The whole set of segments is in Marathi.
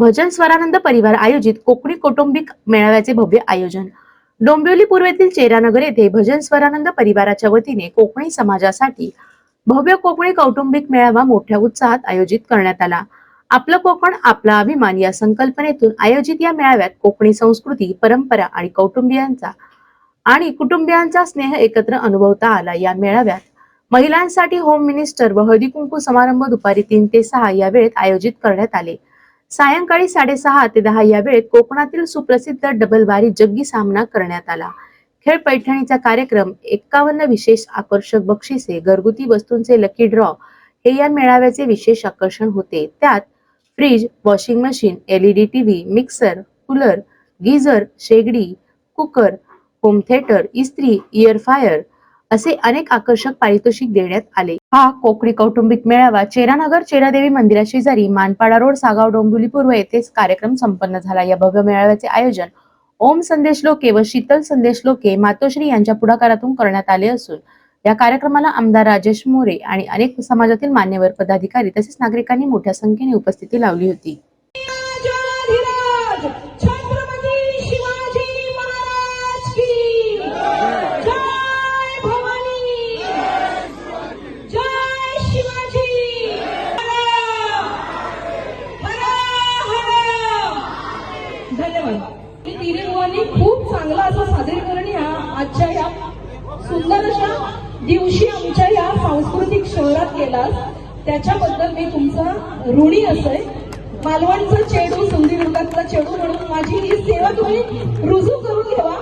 भजन स्वरानंद परिवार आयोजित कोकणी कौटुंबिक मेळाव्याचे भव्य आयोजन। डोंबिवली पूर्वेतील चेरानगर येथे भजन स्वरानंद परिवाराच्या वतीने कोकणी समाजासाठी भव्य कोकणी कौटुंबिक मेळावा मोठ्या उत्साहात आयोजित करण्यात आला। आपलं कोकण आपला अभिमान या संकल्पनेतून आयोजित या मेळाव्यात कोकणी संस्कृती, परंपरा आणि कुटुंबियांचा स्नेह एकत्र अनुभवता आला। या मेळाव्यात महिलांसाठी होम मिनिस्टर व हळदी कुंकू समारंभ दुपारी 3 ते 6 या वेळेत आयोजित करण्यात आले। सायंकाळी 6:30 ते 10 या वेळेत कोकणातील सुप्रसिद्ध डबलबारी जग्गी सामना करण्यात आला। खेळ पैठणीचा कार्यक्रम, 51 विशेष आकर्षक बक्षिसे, घरगुती वस्तूंचे लकी ड्रॉ हे या मेळाव्याचे विशेष आकर्षण होते। त्यात fridge, washing machine, LED TV, mixer, cooler, geyser, शेगडी, कुकर, होम थिएटर, इस्त्री, एअर फ्रायर असे अनेक आकर्षक पारितोषिक देण्यात आले। हा कोकणी कौटुंबिक मेळावा चेरानगर चेरादेवी मंदिरा शेजारी मानपाडा रोड, सागाव, डोंबिवली पूर्व येथेच कार्यक्रम संपन्न झाला। या भव्य मेळाव्याचे आयोजन ओम संदेश लोके व शीतल संदेश लोके मातोश्री यांच्या पुढाकारातून करण्यात आले असून या कार्यक्रमाला आमदार राजेश मोरे आणि अनेक समाजातील मान्यवर, पदाधिकारी तसेच नागरिकांनी मोठ्या संख्येने उपस्थिती लावली होती। खूप चांगला असं सादरीकरण या आजच्या या सुंदर अशा दिवशी आमच्या या सांस्कृतिक शहरात केला, त्याच्याबद्दल मी तुमचा ऋणी असे। मालवणचा चेडू, सिंधुदुर्गातला चेडू म्हणून माझी ही सेवा तुम्ही रुजू करून घ्यावा।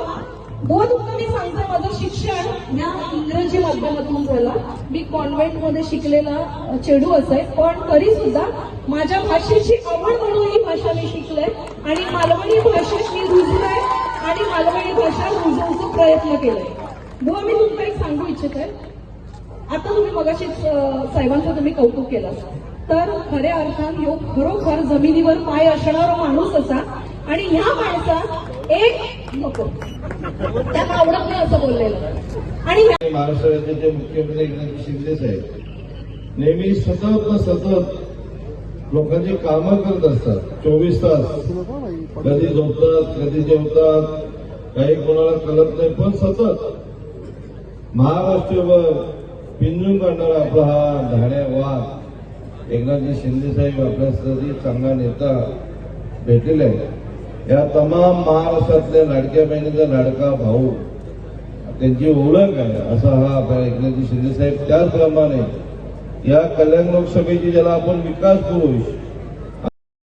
बोध मी सांगते, माझं शिक्षण या इंग्रजी माध्यमातून झालं। मी कॉन्व्हेंट मध्ये शिकलेला चेडू असे, पण तरी सुद्धा माझ्या भाषेची आवड म्हणून ही भाषा मी शिकले आणि मालवणी भाषेत मी रुजले आणि मालवणी भाषा रुजवण्याचा प्रयत्न केलाय। बुवा, मी तुमचं एक सांगू इच्छिते। आता तुम्ही मगाशी साहेबांचं तुम्ही कौतुक केलं, तर खऱ्या अर्थात ह्यो खरोखर जमिनीवर पाय असणारा माणूस असा आणि ह्या माणसात एक नको त्यांना आवडत नाही असं बोललेलं। आणि महाराष्ट्र राज्याचे मुख्यमंत्री एकनाथ शिंदे साहेब नेहमी सतत लोकांची कामं करत असतात। 24 तास कधी झोपतात, कधी जेवतात, काही कोणाला कळत नाही, पण सतत महाराष्ट्रभर पिंजून काढणारा आपला हा धाड्या वाघ एकनाथजी शिंदे साहेब आपल्यासाठी चांगला नेता भेटलेला आहे। या तमाम महाराष्ट्रातल्या लाडक्या बहिणीचा लाडका भाऊ, त्यांची ओळख आहे असा हा आपला एकनाथजी शिंदे साहेब। त्याचप्रमाणे या कल्याण लोकसभेची ज्याला आपण विकास पुरुष